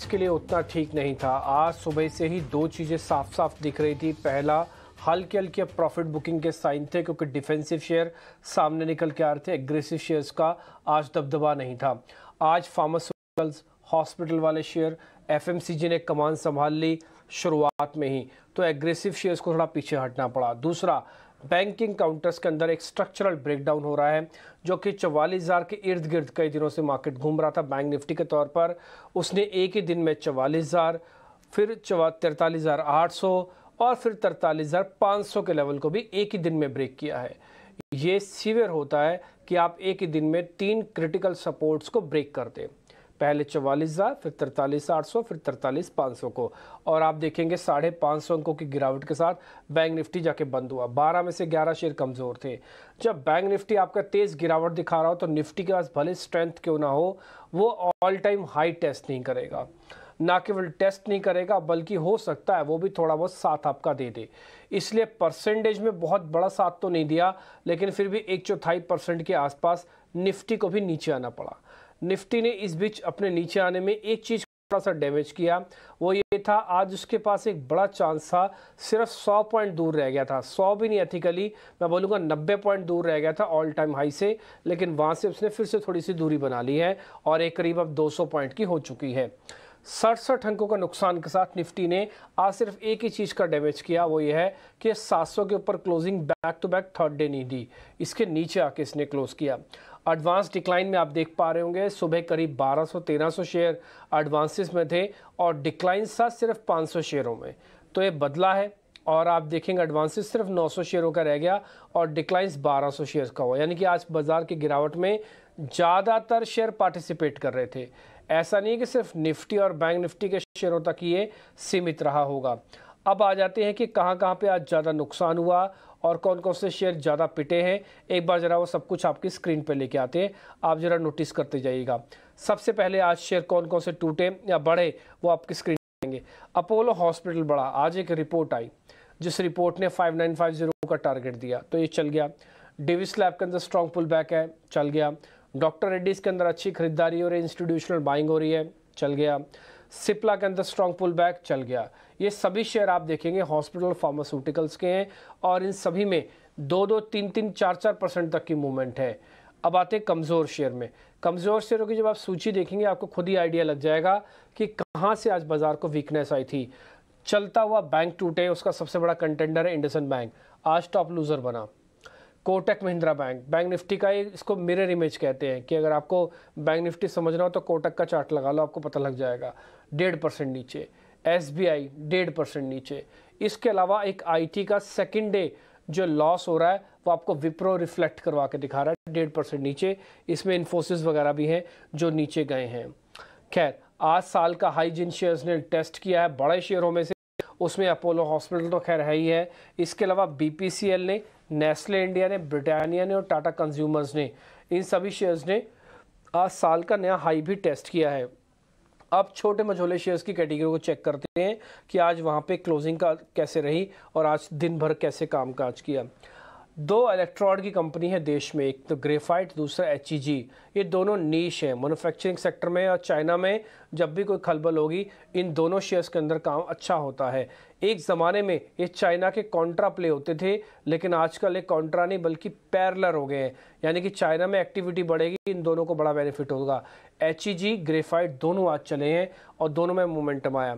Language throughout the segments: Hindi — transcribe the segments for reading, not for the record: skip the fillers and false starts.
के लिए उतना ठीक नहीं था। आज सुबह से ही दो चीज़ें साफ साफ दिख रही थी। पहला, हल्के हल्के प्रॉफिट बुकिंग के साइन थे क्योंकि डिफेंसिव शेयर सामने निकल के आ रहे थे। एग्रेसिव शेयर्स का आज दबदबा नहीं था। आज फार्मास्यूटिकल्स, हॉस्पिटल वाले शेयर, एफएमसीजी ने कमान संभाल ली शुरुआत में ही, तो एग्रेसिव शेयर्स को थोड़ा पीछे हटना पड़ा। दूसरा, बैंकिंग काउंटर्स के अंदर एक स्ट्रक्चरल ब्रेकडाउन हो रहा है जो कि 44,000 के इर्द गिर्द कई दिनों से मार्केट घूम रहा था। बैंक निफ्टी के तौर पर उसने एक ही दिन में 44,000, फिर 43,800 और फिर 43,500 के लेवल को भी एक ही दिन में ब्रेक किया है। ये सीवियर होता है कि आप एक ही दिन में 3 क्रिटिकल सपोर्ट्स को ब्रेक कर दें। पहले 44,000, फिर 43,800, फिर 43,500 को, और आप देखेंगे 550 अंकों की गिरावट के साथ बैंक निफ्टी जाके बंद हुआ। 12 में से 11 शेयर कमज़ोर थे। जब बैंक निफ्टी आपका तेज़ गिरावट दिखा रहा हो तो निफ्टी के पास भले स्ट्रेंथ क्यों ना हो, वो ऑल टाइम हाई टेस्ट नहीं करेगा। ना केवल टेस्ट नहीं करेगा बल्कि हो सकता है वो भी थोड़ा बहुत साथ आपका दे दे। इसलिए परसेंटेज में बहुत बड़ा साथ तो नहीं दिया, लेकिन फिर भी 1/4% के आसपास निफ्टी को भी नीचे आना पड़ा। निफ्टी ने इस बीच अपने नीचे आने में एक चीज़ थोड़ा सा डैमेज किया, वो ये था आज उसके पास एक बड़ा चांस था, सिर्फ 100 पॉइंट दूर रह गया था। 100 भी नहीं, एथिकली मैं बोलूँगा 90 पॉइंट दूर रह गया था ऑल टाइम हाई से, लेकिन वहाँ से उसने फिर से थोड़ी सी दूरी बना ली है और एक करीब अब 200 पॉइंट की हो चुकी है। 67 अंकों का नुकसान के साथ निफ्टी ने आज सिर्फ एक ही चीज़ का डैमेज किया, वो ये है कि 700 के ऊपर closing back to back third day नहीं दी, इसके नीचे आके इसने क्लोज किया। एडवांस डिक्लाइन में आप देख पा रहे होंगे सुबह करीब 1200-1300 शेयर एडवांसेस में थे और डिक्लाइन था सिर्फ 500 शेयरों में, तो ये बदला है। और आप देखेंगे एडवांसेस सिर्फ 900 शेयरों का रह गया और डिक्लाइंस 1200 शेयर्स का हुआ, यानी कि आज बाजार की गिरावट में ज़्यादातर शेयर पार्टिसिपेट कर रहे थे। ऐसा नहीं कि सिर्फ निफ्टी और बैंक निफ्टी के शेयरों तक ये सीमित रहा होगा। अब आ जाते हैं कि कहाँ कहाँ पे आज ज़्यादा नुकसान हुआ और कौन कौन से शेयर ज़्यादा पिटे हैं। एक बार ज़रा वो सब कुछ आपकी स्क्रीन पे लेके आते हैं, आप ज़रा नोटिस करते जाइएगा। सबसे पहले आज शेयर कौन कौन से टूटे या बढ़े वो आपकी स्क्रीन पे आएंगे। अपोलो हॉस्पिटल बढ़ा, आज एक रिपोर्ट आई जिस रिपोर्ट ने 5950 का टारगेट दिया, तो ये चल गया। डेविस लैब के अंदर स्ट्रॉन्ग पुल बैक है, चल गया। डॉक्टर रेड्डीज के अंदर अच्छी खरीदारी हो रही है, इंस्टीट्यूशनल बाइंग हो रही है, चल गया। सिप्ला के अंदर स्ट्रॉन्ग पुल बैक, चल गया। ये सभी शेयर आप देखेंगे हॉस्पिटल फार्मास्यूटिकल्स के हैं और इन सभी में 2-2, 3-3, 4-4% तक की मूवमेंट है। अब आते हैं कमज़ोर शेयर में। कमज़ोर शेयरों की जब आप सूची देखेंगे आपको खुद ही आइडिया लग जाएगा कि कहाँ से आज बाजार को वीकनेस आई थी। चलता हुआ बैंक टूटे, उसका सबसे बड़ा कंटेंडर है इंडसइंड बैंक, आज टॉप लूजर बना। Kotak Mahindra bank, bank Nifty का इसको मिरर इमेज कहते हैं कि अगर आपको बैंक निफ्टी समझना हो तो कोटक का चार्ट लगा लो, आपको पता लग जाएगा। 1.5% नीचे। एसबीआई 1.5% नीचे। इसके अलावा एक आईटी का सेकंड डे जो लॉस हो रहा है वो आपको विप्रो रिफ्लेक्ट करवा के दिखा रहा है 1.5% नीचे। इसमें इन्फोसिस वगैरह भी हैं जो नीचे गए हैं। खैर, आज साल का हाई जिन शेयर्स ने टेस्ट किया है बड़े शेयरों में से, उसमें अपोलो हॉस्पिटल तो खैर है ही है। इसके अलावा बीपीसीएल ने, नेस्ले इंडिया ने, ब्रिटानिया ने और टाटा कंज्यूमर्स ने, इन सभी शेयर्स ने आज साल का नया हाई भी टेस्ट किया है। अब छोटे मझोले शेयर्स की कैटेगरी को चेक करते हैं कि आज वहाँ पे क्लोजिंग का कैसे रही और आज दिन भर कैसे कामकाज किया। 2 इलेक्ट्रॉड की कंपनी है देश में, एक तो ग्रेफाइट, दूसरा एचईजी। ये दोनों नीश हैं मैन्युफैक्चरिंग सेक्टर में, और चाइना में जब भी कोई खलबल होगी इन दोनों शेयर्स के अंदर काम अच्छा होता है। एक ज़माने में ये चाइना के कॉन्ट्रा प्ले होते थे, लेकिन आजकल एक कॉन्ट्रा नहीं बल्कि पैरेलल हो गए हैं, यानी कि चाइना में एक्टिविटी बढ़ेगी, इन दोनों को बड़ा बेनिफिट होगा। एचईजी, ग्रेफाइट दोनों आज चले हैं और दोनों में मोमेंटम आया।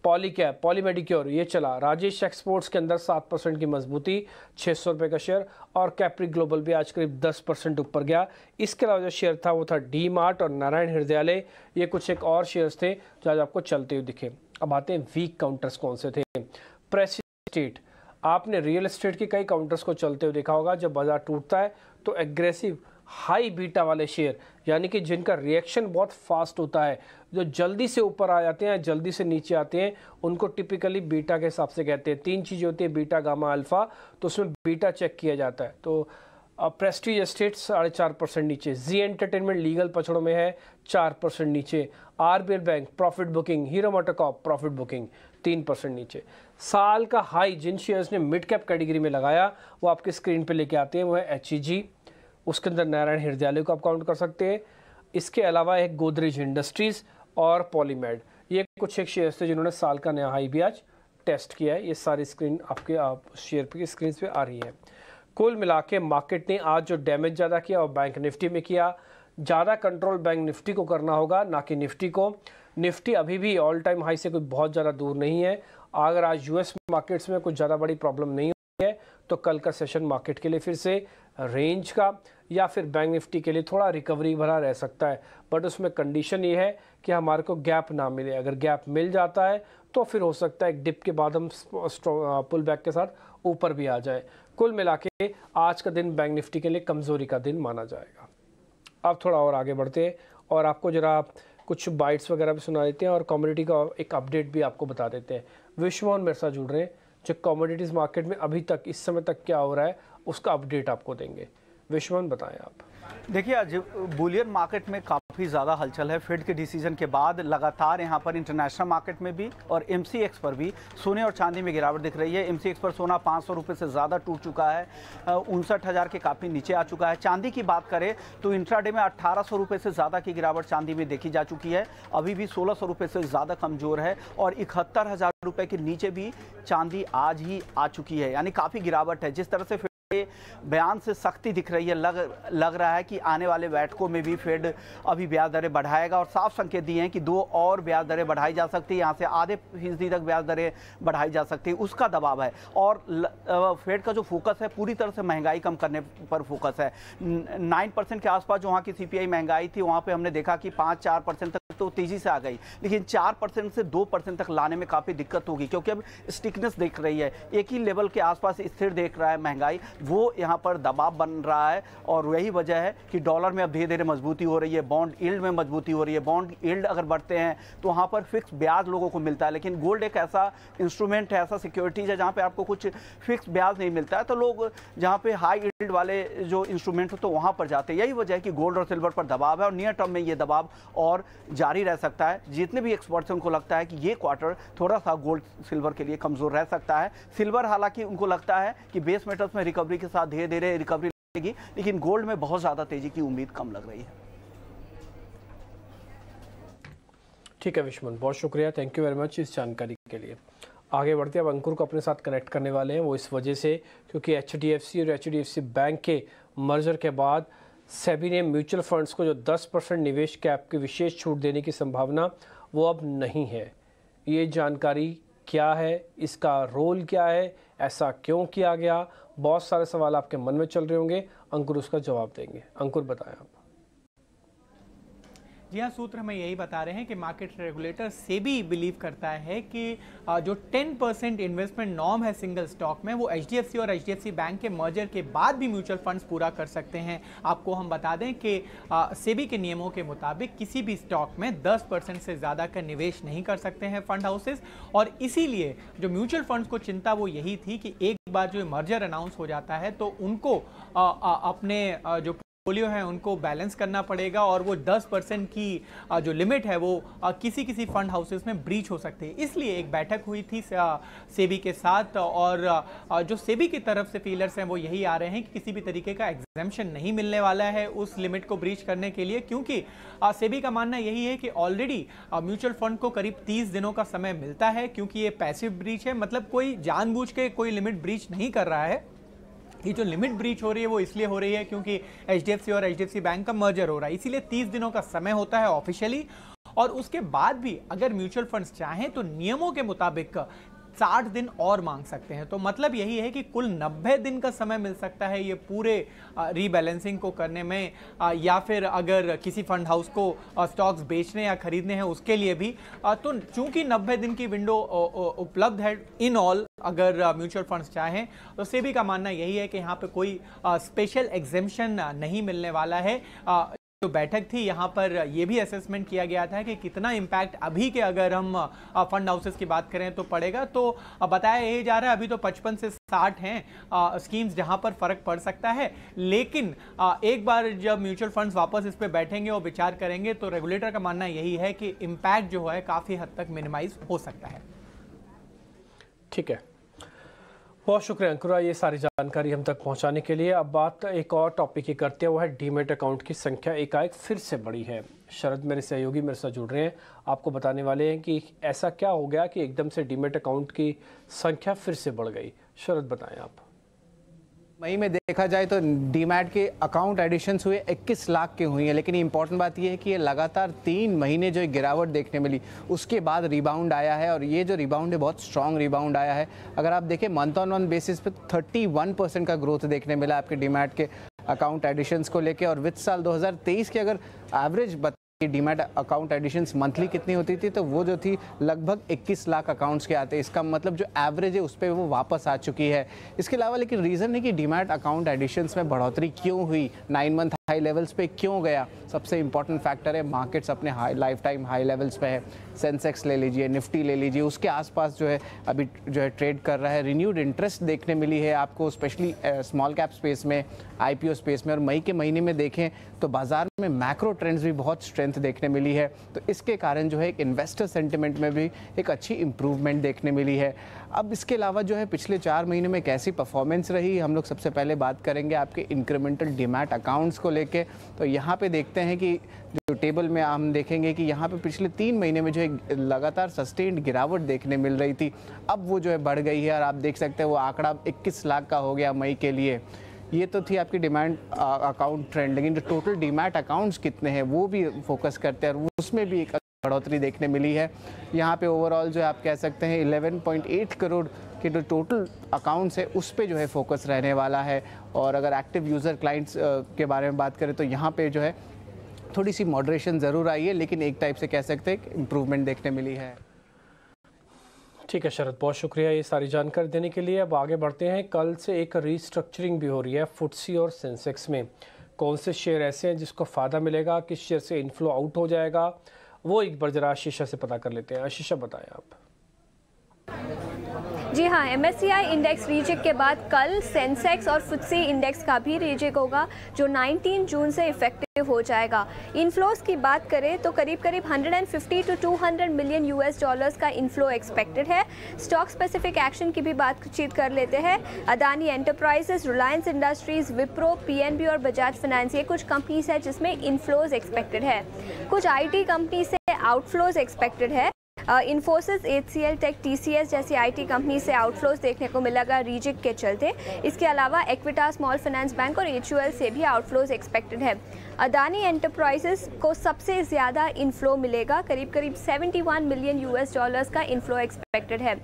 पॉलीकैप, पॉलीमेडिक्योर ये चला। राजेश एक्सपोर्ट्स के अंदर 7% की मजबूती, 600 रुपये का शेयर। और कैप्री ग्लोबल भी आज करीब 10% ऊपर गया। इसके अलावा जो शेयर था वो था डी मार्ट और नारायण हृदयालय, ये कुछ एक और शेयर्स थे जो आज आपको चलते हुए दिखे। अब आते हैं वीक काउंटर्स कौन से थे। प्रेस एस्टेट, आपने रियल एस्टेट के कई काउंटर्स को चलते हुए देखा होगा। जब बाजार टूटता है तो एग्रेसिव हाई बीटा वाले शेयर, यानी कि जिनका रिएक्शन बहुत फास्ट होता है, जो जल्दी से ऊपर आ जाते हैं जल्दी से नीचे आते हैं, उनको टिपिकली बीटा के हिसाब से कहते हैं। 3 चीज़ें होती है, बीटा, गामा, अल्फा, तो उसमें बीटा चेक किया जाता है। तो प्रेस्टीज एस्टेट 4.5% नीचे। जी एंटरटेनमेंट लीगल पछड़ों में है 4% नीचे। RBL bank profit booking, hero MotoCorp profit booking 3% नीचे। साल का हाई जिन शेयर्स ने मिड कैप कैटेगरी में लगाया वो आपके स्क्रीन पे लेके आते हैं, वो है एचईजी, उसके अंदर नारायण हृदयालय को आप काउंट कर सकते हैं। इसके अलावा एक गोदरेज इंडस्ट्रीज़ और पॉलीमेड, ये कुछ एक शेयर थे जिन्होंने साल का नया हाई भी आज टेस्ट किया है। ये सारी स्क्रीन आपके शेयर की स्क्रीन पे आ रही है। कुल मिला के मार्केट ने आज जो डैमेज ज़्यादा किया और बैंक निफ्टी में किया, ज़्यादा कंट्रोल बैंक निफ्टी को करना होगा ना कि निफ्टी को। निफ्टी अभी भी ऑल टाइम हाई से कोई बहुत ज़्यादा दूर नहीं है। अगर आज यूएस मार्केट्स में कुछ ज़्यादा बड़ी प्रॉब्लम नहीं हुई है तो कल का सेशन मार्केट के लिए फिर से रेंज का या फिर बैंक निफ्टी के लिए थोड़ा रिकवरी भरा रह सकता है। बट उसमें कंडीशन ये है कि हमारे को गैप ना मिले। अगर गैप मिल जाता है तो फिर हो सकता है एक डिप के बाद हम पुल बैक के साथ ऊपर भी आ जाए। कुल मिला के आज का दिन बैंक निफ्टी के लिए कमज़ोरी का दिन माना जाएगा। अब थोड़ा और आगे बढ़ते हैं और आपको ज़रा कुछ बाइट्स वगैरह भी सुना देते हैं और कमोडिटी का एक अपडेट भी आपको बता देते हैं। विश्वमोहन मेरे साथ जुड़ रहे हैं जो कमोडिटीज़ मार्केट में अभी तक इस समय तक क्या हो रहा है उसका अपडेट आपको देंगे। विश्वमोहन बताएं आप। देखिए, आज बुलियन मार्केट में काफ़ी ज़्यादा हलचल है। फेड के डिसीजन के बाद लगातार यहाँ पर इंटरनेशनल मार्केट में भी और एमसीएक्स पर भी सोने और चांदी में गिरावट दिख रही है। एमसीएक्स पर सोना 500 रुपये से ज़्यादा टूट चुका है, 59,000 के काफ़ी नीचे आ चुका है। चांदी की बात करें तो इंट्राडे में 1,800 रुपये से ज़्यादा की गिरावट चांदी में देखी जा चुकी है। अभी भी 1,600 रुपये से ज़्यादा कमज़ोर है और 71,000 रुपये के नीचे भी चांदी आज ही आ चुकी है, यानी काफ़ी गिरावट है। जिस तरह से बयान से सख्ती दिख रही है, लग रहा है कि आने वाले बैठकों में भी फेड अभी ब्याज दरें बढ़ाएगा और साफ संकेत दिए हैं कि 2 और ब्याज दरें बढ़ाई जा सकती है। यहाँ से आधे फीसदी तक ब्याज दरें बढ़ाई जा सकती है, उसका दबाव है। और फेड का जो फोकस है पूरी तरह से महंगाई कम करने पर फोकस है। 9% के आसपास जो वहाँ की सीपीआई महंगाई थी, वहाँ पर हमने देखा कि 5-4% तक तो तेजी से आ गई, लेकिन 4% से 2% तक लाने में काफ़ी दिक्कत होगी क्योंकि अब स्टिकनेस दिख रही है, एक ही लेवल के आसपास स्थिर देख रहा है महंगाई, वो यहाँ पर दबाव बन रहा है। और वही वजह है कि डॉलर में अब धीरे धीरे मजबूती हो रही है, बॉन्ड यील्ड में मजबूती हो रही है। बॉन्ड यील्ड अगर बढ़ते हैं तो वहाँ पर फिक्स ब्याज लोगों को मिलता है, लेकिन गोल्ड एक ऐसा इंस्ट्रूमेंट है, ऐसा सिक्योरिटीज है जहाँ पे आपको कुछ फिक्स ब्याज नहीं मिलता है, तो लोग जहाँ पे हाई यील्ड वाले जो इंस्ट्रूमेंट हो तो वहाँ पर जाते हैं। यही वजह है कि गोल्ड और सिल्वर पर दबाव है और नियर टर्म में ये दबाव और जारी रह सकता है। जितने भी एक्सपर्ट्स हैं उनको लगता है कि ये क्वार्टर थोड़ा सा गोल्ड सिल्वर के लिए कमजोर रह सकता है। सिल्वर हालांकि उनको लगता है कि बेस मेटल्स में रिकवरी के साथ धीरे धीरे रिकवरी लगेगी, लेकिन गोल्ड में बहुत ज्यादा तेजी की उम्मीद कम लग रही है। ठीक है विश्वमोहन, बहुत शुक्रिया, थैंक यू वेरी मच इस जानकारी के लिए। आगे बढ़ते हैं, अब अंकुर को अपने साथ कनेक्ट करने वाले हैं। वो इस वजह से क्योंकि एचडीएफसी और एचडीएफसी बैंक के मर्जर के बाद सेबी ने म्यूचुअल फंड्स को जो 10% निवेश कैप की विशेष छूट देने की संभावना वो अब नहीं है। ये जानकारी क्या है, इसका रोल क्या है, ऐसा क्यों किया गया, बहुत सारे सवाल आपके मन में चल रहे होंगे। अंकुर उसका जवाब देंगे। अंकुर बताएं आप। जी हाँ, सूत्र हमें यही बता रहे हैं कि मार्केट रेगुलेटर सेबी बिलीव करता है कि जो 10% इन्वेस्टमेंट नॉर्म है सिंगल स्टॉक में, वो एचडीएफसी और एचडीएफसी बैंक के मर्जर के बाद भी म्यूचुअल फंड्स पूरा कर सकते हैं। आपको हम बता दें कि सेबी के नियमों के मुताबिक किसी भी स्टॉक में 10% से ज़्यादा का निवेश नहीं कर सकते हैं फंड हाउसेस, और इसीलिए जो म्यूचुअल फंड्स को चिंता वो यही थी कि एक बार जो मर्जर अनाउंस हो जाता है तो उनको अपने जो पोर्टफोलियो है उनको बैलेंस करना पड़ेगा और वो 10% की जो लिमिट है वो किसी किसी फंड हाउसेस में ब्रीच हो सकती है। इसलिए एक बैठक हुई थी सेबी के साथ और जो सेबी की तरफ से फीलर्स हैं वो यही आ रहे हैं कि किसी भी तरीके का एग्जेम्पशन नहीं मिलने वाला है उस लिमिट को ब्रीच करने के लिए, क्योंकि सेबी का मानना यही है कि ऑलरेडी म्यूचुअल फंड को करीब 30 दिनों का समय मिलता है, क्योंकि ये पैसिव ब्रीच है, मतलब कोई जानबूझ के कोई लिमिट ब्रीच नहीं कर रहा है। ये जो लिमिट ब्रीच हो रही है वो इसलिए हो रही है क्योंकि एचडीएफसी और एचडीएफसी बैंक का मर्जर हो रहा है, इसीलिए 30 दिनों का समय होता है ऑफिशियली, और उसके बाद भी अगर म्यूचुअल फंड्स चाहें तो नियमों के मुताबिक 60 दिन और मांग सकते हैं। तो मतलब यही है कि कुल 90 दिन का समय मिल सकता है ये पूरे रीबैलेंसिंग को करने में, या फिर अगर किसी फंड हाउस को स्टॉक्स बेचने या खरीदने हैं उसके लिए भी। तो चूंकि 90 दिन की विंडो उपलब्ध है इन ऑल, अगर म्यूचुअल फंड्स चाहें, तो सेबी का मानना यही है कि यहाँ पे कोई स्पेशल एग्जेम्पशन नहीं मिलने वाला है। जो बैठक थी यहाँ पर यह भी असेसमेंट किया गया था कि कितना इम्पैक्ट अभी के अगर हम फंड हाउसेस की बात करें तो पड़ेगा, तो बताया यही जा रहा है अभी तो 55 से 60 हैं स्कीम्स जहाँ पर फर्क पड़ सकता है, लेकिन एक बार जब म्यूचुअल फंड्स वापस इस पर बैठेंगे और विचार करेंगे तो रेगुलेटर का मानना यही है कि इम्पैक्ट जो है काफ़ी हद तक मिनिमाइज हो सकता है। ठीक है, बहुत शुक्रिया अंकुरा ये सारी जानकारी हम तक पहुंचाने के लिए। अब बात एक और टॉपिक की करते हैं, वो है डीमेट अकाउंट की संख्या एकाएक फिर से बढ़ी है। शरद मेरे सहयोगी मेरे साथ जुड़ रहे हैं, आपको बताने वाले हैं कि ऐसा क्या हो गया कि एकदम से डीमैट अकाउंट की संख्या फिर से बढ़ गई। शरद बताएं आप। मई में देखा जाए तो डीमैट के अकाउंट एडिशंस हुए 21 लाख के हुई हैं, लेकिन इंपॉर्टेंट बात यह है कि ये लगातार 3 महीने जो गिरावट देखने मिली उसके बाद रिबाउंड आया है, और ये जो रिबाउंड है बहुत स्ट्रॉन्ग रिबाउंड आया है। अगर आप देखें मंथ ऑन मंथ बेसिस पे 31% का ग्रोथ देखने मिला आपके डीमैट के अकाउंट एडिशंस को लेके। और वित्त साल 2023 के अगर average demat account additions monthly कितनी होती थी तो वो जो थी लगभग 21 लाख अकाउंट्स के आते हैं। इसका मतलब जो एवरेज है उस पर वो वापस आ चुकी है। इसके अलावा लेकिन रीज़न है कि डीमैट अकाउंट एडिशंस में बढ़ोतरी क्यों हुई, 9 मंथ हाई लेवल्स पे क्यों गया। सबसे इंपॉर्टेंट फैक्टर है मार्केट्स अपने लाइफ टाइम हाई लेवल्स पे है। सेंसेक्स ले लीजिए, निफ्टी ले लीजिए, उसके आसपास जो है अभी जो है ट्रेड कर रहा है। रिन्यूड इंटरेस्ट देखने मिली है आपको स्पेशली स्मॉल कैप स्पेस में, आईपीओ स्पेस में। और मई के महीने में देखें तो बाजार में मैक्रो ट्रेंड्स भी बहुत स्ट्रेंथ देखने मिली है, तो इसके कारण जो है एक इन्वेस्टर सेंटिमेंट में भी एक अच्छी इंप्रूवमेंट देखने मिली है। अब इसके अलावा जो है पिछले 4 महीने में कैसी परफॉर्मेंस रही, हम लोग सबसे पहले बात करेंगे आपके इंक्रीमेंटल डीमैट अकाउंट्स को लेके। तो यहाँ पे देखते हैं कि जो टेबल में हम देखेंगे कि यहाँ पे पिछले 3 महीने में जो है लगातार सस्टेन्ड गिरावट देखने मिल रही थी, अब वो जो है बढ़ गई है। और आप देख सकते हैं वो आंकड़ा 21 लाख का हो गया मई के लिए। ये तो थी आपकी डिमांड अकाउंट ट्रेंड, लेकिन जो टोटल डीमैट अकाउंट्स कितने हैं वो भी फोकस करते हैं, और उसमें भी एक बढ़ोतरी देखने मिली है। यहाँ पे ओवरऑल जो है आप कह सकते हैं 11.8 करोड़ के जो टोटल अकाउंट्स है उस पे जो है फोकस रहने वाला है। और अगर एक्टिव यूज़र क्लाइंट्स के बारे में बात करें तो यहाँ पे जो है थोड़ी सी मॉडरेशन ज़रूर आई है, लेकिन एक टाइप से कह सकते हैं इम्प्रूवमेंट देखने मिली है। ठीक है शरद, बहुत शुक्रिया ये सारी जानकारी देने के लिए। अब आगे बढ़ते हैं। कल से एक रीस्ट्रक्चरिंग भी हो रही है फुटसी और सेंसेक्स में। कौन से शेयर ऐसे हैं जिसको फ़ायदा मिलेगा, किस शेयर से इनफ्लो आउट हो जाएगा, वो एक बार जरा आशीषा से पता कर लेते हैं। आशीषा बताएं आप। जी हाँ, MSCI इंडेक्स रीचेक के बाद कल सेंसेक्स और फुटसी इंडेक्स का भी रीचेक होगा जो 19 जून से इफेक्टिव हो जाएगा। इनफ्लोज की बात करें तो करीब 150 to 200 मिलियन US का इनफ्लो एक्सपेक्टेड है। स्टॉक स्पेसिफिक एक्शन की भी बातचीत कर लेते हैं। Adani enterprises, Reliance industries, Wipro, PNB और बजाज फाइनेंस ये कुछ कंपनीज है जिसमें इनफ्लोज एक्सपेक्टेड है। कुछ IT कंपनी से आउटफ्लोज एक्सपेक्टेड है। इन्फोसिस, HCL टेक, TCS जैसी IT कंपनी से आउटफ्लोज देखने को मिलेगा रीचेक के चलते। इसके अलावा इक्विटा स्मॉल फाइनेंस बैंक और HUL से भी आउटफ्लोज एक्सपेक्टेड है। अदानी एंटरप्राइजेस को सबसे ज़्यादा इनफ्लो मिलेगा, करीब 71 मिलियन US का इनफ्लो एक्सपेक्टेड है।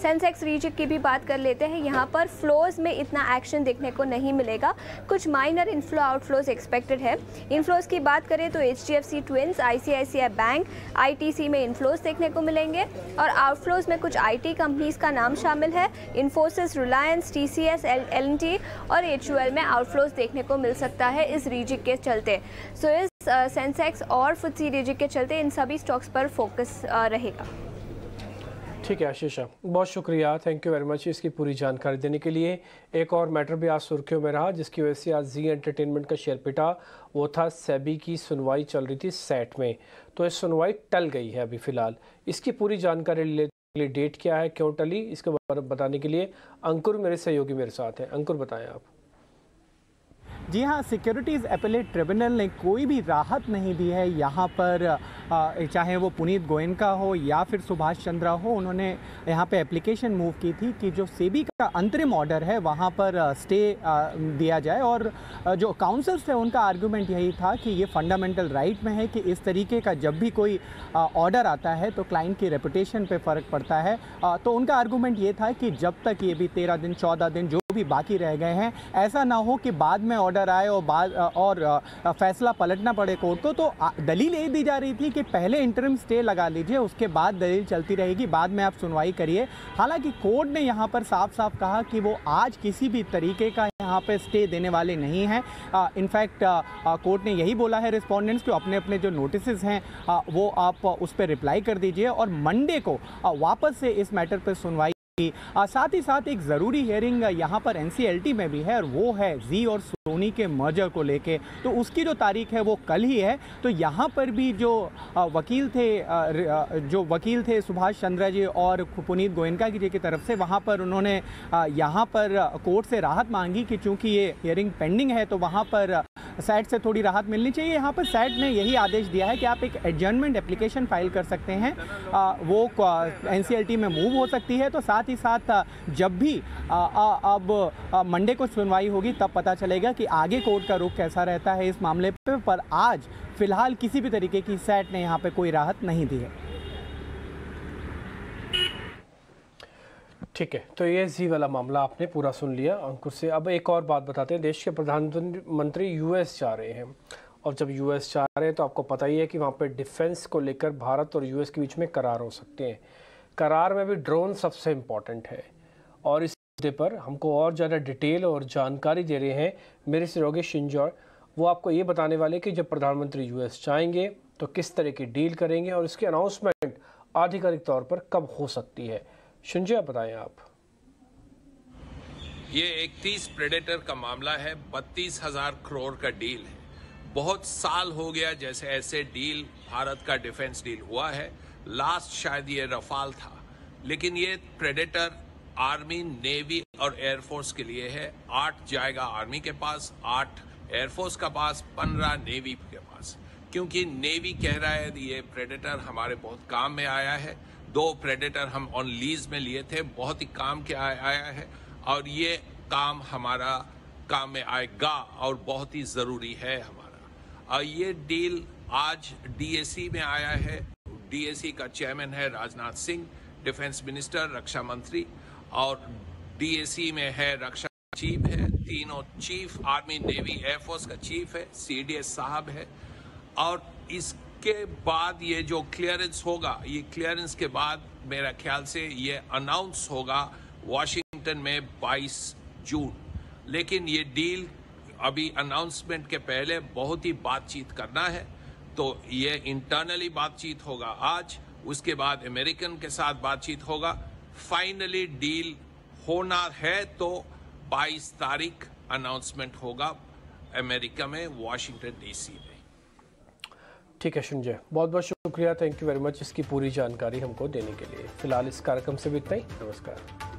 सेंसेक्स रीचेक की भी बात कर लेते हैं। यहाँ पर फ्लोज में इतना एक्शन देखने को नहीं मिलेगा, कुछ माइनर इनफ्लो आउटफ्लोज एक्सपेक्टेड है। इनफ्लोज की बात करें तो HDFC twins, ICICI bank, ITC में इनफ्लोज देखने को मिलेंगे और आउटफ्लोज में कुछ IT कंपनीज का नाम शामिल है। इन्फोसिस, रिलायंस, TCS, L&T और HUL में आउटफ्लोज देखने को मिल सकता है इस रीचेक के चलते। सो इस सेंसेक्स और फुटसी रीचेक के चलते इन सभी स्टॉक्स पर फोकस रहेगा। ठीक है आशीषा, बहुत शुक्रिया, थैंक यू वेरी मच इसकी पूरी जानकारी देने के लिए। एक और मैटर भी आज सुर्खियों में रहा जिसकी वजह से आज जी एंटरटेनमेंट का शेयर पिटा, वो था सेबी की सुनवाई चल रही थी सेट में। तो ये सुनवाई टल गई है अभी फ़िलहाल। इसकी पूरी जानकारी लेने के लिए डेट क्या है, क्यों टली, इसके बारे में बताने के लिए अंकुर मेरे सहयोगी मेरे साथ हैं। अंकुर बताएं आप। जी हाँ, सिक्योरिटीज़ एपेलेट ट्रिब्यूनल ने कोई भी राहत नहीं दी है यहाँ पर, चाहे वो पुनीत गोयनका हो या फिर सुभाष चंद्रा हो। उन्होंने यहाँ पे एप्लीकेशन मूव की थी कि जो सेबी का अंतरिम ऑर्डर है वहाँ पर स्टे दिया जाए, और जो काउंसल्स थे उनका आर्गूमेंट यही था कि ये फंडामेंटल राइट में है कि इस तरीके का जब भी कोई ऑर्डर आता है तो क्लाइंट की रेपुटेशन पे फ़र्क पड़ता है। तो उनका आर्गूमेंट ये था कि जब तक ये भी 13 दिन 14 दिन जो भी बाकी रह गए हैं, ऐसा ना हो कि बाद में ऑर्डर आए और फैसला पलटना पड़े कोर्ट को। तो दलील ये दी जा रही थी कि पहले इंटरिम स्टे लगा लीजिए, उसके बाद दलील चलती रहेगी, बाद में आप सुनवाई करिए। हालांकि कोर्ट ने यहाँ पर साफ साफ कहा कि वो आज किसी भी तरीके का यहाँ पे स्टे देने वाले नहीं हैं। इनफैक्ट कोर्ट ने यही बोला है रिस्पोंडेंट्स को अपने अपने जो नोटिसेस हैं वो आप उस पर रिप्लाई कर दीजिए और मंडे को वापस से इस मैटर पर सुनवाई। साथ ही साथ एक ज़रूरी हियरिंग यहाँ पर NCLT में भी है, और वो है जी और सोनी के मर्जर को लेके। तो उसकी जो तारीख है वो कल ही है। तो यहाँ पर भी जो वकील थे सुभाष चंद्रा जी और पुनीत गोयनका जी की तरफ से, वहाँ पर उन्होंने यहाँ पर कोर्ट से राहत मांगी कि चूँकि ये हियरिंग पेंडिंग है तो वहाँ पर सैट से थोड़ी राहत मिलनी चाहिए। यहाँ पर सैट ने यही आदेश दिया है कि आप एक एडजर्नमेंट एप्लीकेशन फाइल कर सकते हैं, वो NCLT में मूव हो सकती है। तो साथ ही साथ जब भी अब मंडे को सुनवाई होगी तब पता चलेगा कि आगे कोर्ट का रुख कैसा रहता है इस मामले पर आज फिलहाल किसी भी तरीके की सैट ने यहाँ पे कोई राहत नहीं दी है। ठीक है, तो ये जी वाला मामला आपने पूरा सुन लिया अंकुर से। अब एक और बात बताते हैं, देश के प्रधानमंत्री यूएस जा रहे हैं, और जब यूएस जा रहे हैं तो आपको पता ही है कि वहाँ पे डिफेंस को लेकर भारत और यूएस के बीच में करार हो सकते हैं। करार में भी ड्रोन सबसे इम्पॉर्टेंट है, और इस मुद्दे पर हमको और ज़्यादा डिटेल और जानकारी दे रहे हैं मेरे सहयोगी शिंजो। वो आपको ये बताने वाले कि जब प्रधानमंत्री यूएस जाएंगे तो किस तरह की डील करेंगे और इसकी अनाउंसमेंट आधिकारिक तौर पर कब हो सकती है। शिंजो, बताएं आप। ये 31 प्रेडेटर का मामला है, 32,000 करोड़ का डील है। बहुत साल हो गया जैसे ऐसे डील भारत का डिफेंस डील हुआ है। लास्ट शायद ये रफाल था, लेकिन ये प्रेडेटर आर्मी, नेवी और एयरफोर्स के लिए है। 8 जाएगा आर्मी के पास, 8 एयरफोर्स का पास, 15 नेवी के पास, क्योंकि नेवी कह रहा है ये प्रेडेटर हमारे बहुत काम में आया है। 2 प्रेडेटर हम ऑन लीज में लिए थे, बहुत ही काम के आया है, और ये काम हमारा काम में आएगा और बहुत ही जरूरी है हमारा। और ये डील आज DAC में आया है। DAC का चेयरमैन है राजनाथ सिंह, डिफेंस मिनिस्टर, रक्षा मंत्री, और DAC में है रक्षा चीफ है, तीनों चीफ, आर्मी, नेवी, एयरफोर्स का चीफ है, CDS साहब है। और इसके बाद ये जो क्लियरेंस होगा, ये क्लियरेंस के बाद मेरा ख्याल से ये अनाउंस होगा वॉशिंगटन में 22 जून। लेकिन ये डील अभी अनाउंसमेंट के पहले बहुत ही बातचीत करना है, तो ये इंटरनली बातचीत होगा आज, उसके बाद अमेरिकन के साथ बातचीत होगा। फाइनली डील होना है तो 22 तारीख अनाउंसमेंट होगा अमेरिका में, वॉशिंगटन DC में। ठीक है संजय, बहुत बहुत शुक्रिया, थैंक यू वेरी मच इसकी पूरी जानकारी हमको देने के लिए। फिलहाल इस कार्यक्रम से भी इतना ही, नमस्कार।